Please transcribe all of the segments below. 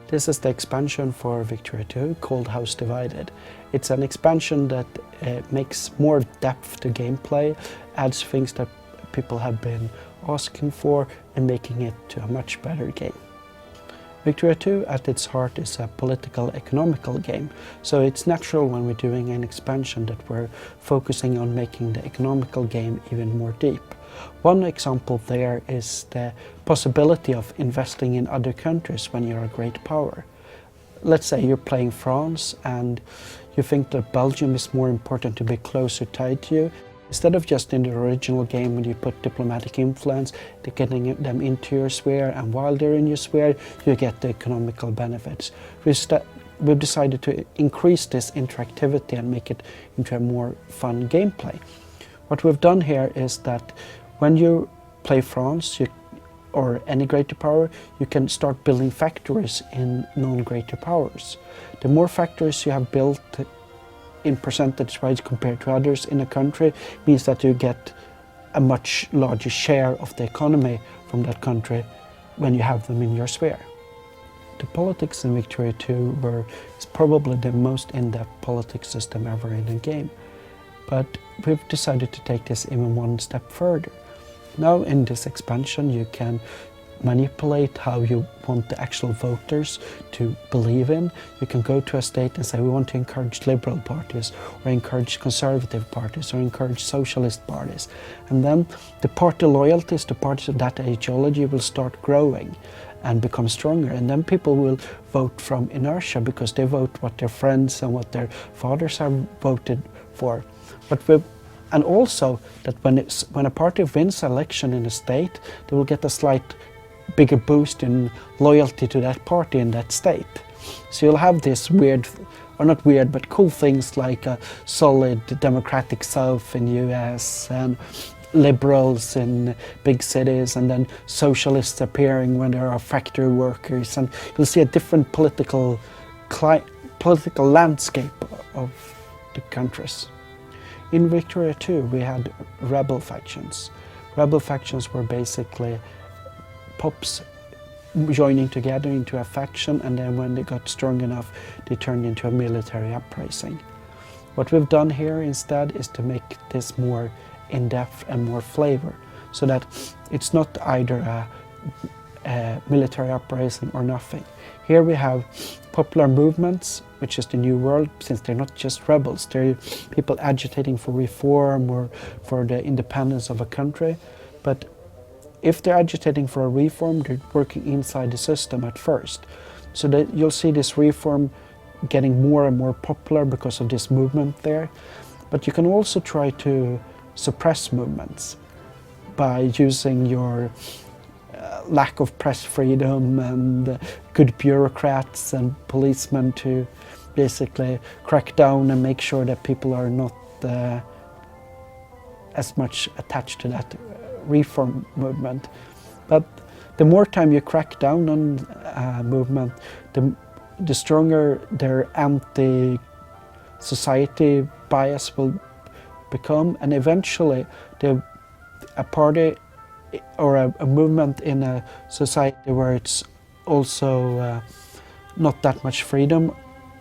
This is the expansion for Victoria 2 called House Divided. It's an expansion that makes more depth to gameplay, adds things that people have been asking for and making it to a much better game. Victoria 2 at its heart is a political economical game, so it's natural when we're doing an expansion that we're focusing on making the economical game even more deep. One example there is the possibility of investing in other countries when you're a great power. Let's say you're playing France and you think that Belgium is more important to be closer tied to you. Instead of just in the original game when you put diplomatic influence, getting them into your sphere, and while they're in your sphere, you get the economical benefits. We've decided to increase this interactivity and make it into a more fun gameplay. What we've done here is that when you play France or any greater power, you can start building factories in non-greater powers. The more factories you have built in percentage-wise compared to others in a country means that you get a much larger share of the economy from that country when you have them in your sphere. The politics in Victoria 2 is probably the most in-depth politics system ever in a game. But we've decided to take this even one step further. Now in this expansion you can manipulate how you want the actual voters to believe in. You can go to a state and say we want to encourage liberal parties or encourage conservative parties or encourage socialist parties. And then the party loyalties, the parties of that ideology will start growing and become stronger, and then people will vote from inertia because they vote what their friends and what their fathers have voted for. And also that when a party wins an election in a state, they will get a slight bigger boost in loyalty to that party in that state. So you'll have this weird, or not weird, but cool things like a solid democratic South in the US and liberals in big cities, and then socialists appearing when there are factory workers, and you'll see a different political landscape of the countries. In Victoria 2 we had rebel factions. Rebel factions were basically pops joining together into a faction, and then when they got strong enough they turned into a military uprising. What we've done here instead is to make this more in-depth and more flavor, so that it's not either a military uprising or nothing. Here we have popular movements, which is the new world, since they're not just rebels, they're people agitating for reform or for the independence of a country. But if they're agitating for a reform, they're working inside the system at first. So that you'll see this reform getting more and more popular because of this movement there. But you can also try to suppress movements by using your lack of press freedom and good bureaucrats and policemen to basically crack down and make sure that people are not as much attached to that reform movement. But the more time you crack down on a movement, the stronger their anti-society bias will become, and eventually a party or a movement in a society where it's also not that much freedom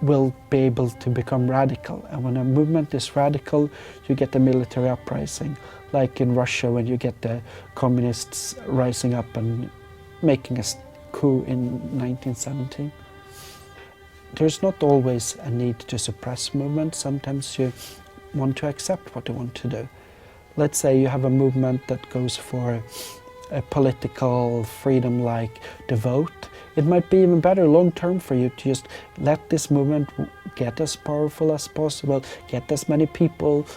will be able to become radical. And when a movement is radical, you get a military uprising, like in Russia when you get the communists rising up and making a coup in 1917. There's not always a need to suppress movements. Sometimes you want to accept what they want to do. Let's say you have a movement that goes for a political freedom like the vote. It might be even better long term for you to just let this movement get as powerful as possible, get as many people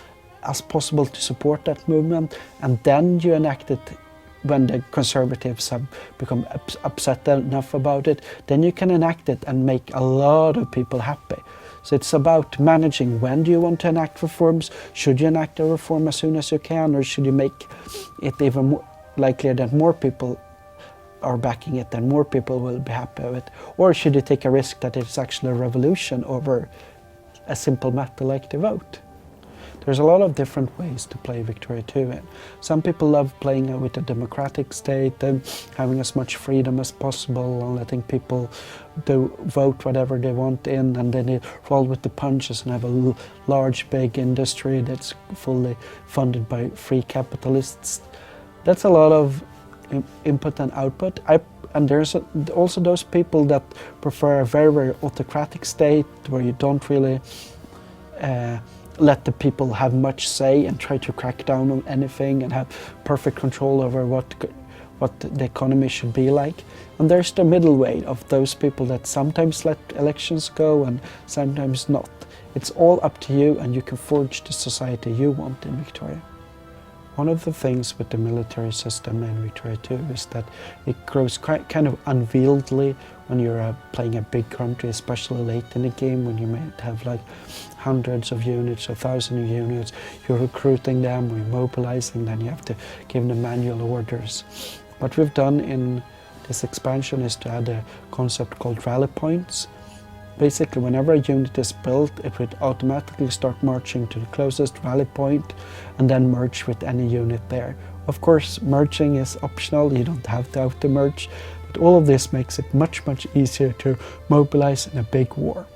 as possible to support that movement, and then you enact it when the conservatives have become upset enough about it. Then you can enact it and make a lot of people happy. So it's about managing when do you want to enact reforms. Should you enact a reform as soon as you can, or should you make it even more likelier that more people are backing it, then more people will be happy with it? Or should you take a risk that it's actually a revolution over a simple matter like the vote? there's a lot of different ways to play Victoria 2 in. Some people love playing with a democratic state and having as much freedom as possible and letting people vote whatever they want in, and then they roll with the punches and have a large big industry that's fully funded by free capitalists. That's a lot of input and output. And there's also those people that prefer a very, very autocratic state where you don't really let the people have much say and try to crack down on anything and have perfect control over what the economy should be like. And there's the middle way of those people that sometimes let elections go and sometimes not. It's all up to you, and you can forge the society you want in Victoria. One of the things with the military system in Victoria 2 is that it grows kind of unwieldy when you're playing a big country, especially late in the game when you might have like hundreds of units or thousands of units. You're recruiting them, you're mobilizing, then you have to give them manual orders. What we've done in this expansion is to add a concept called rally points. Basically, whenever a unit is built, it would automatically start marching to the closest rally point and then merge with any unit there. Of course, merging is optional, you don't have to auto-merge, but all of this makes it much, much easier to mobilize in a big war.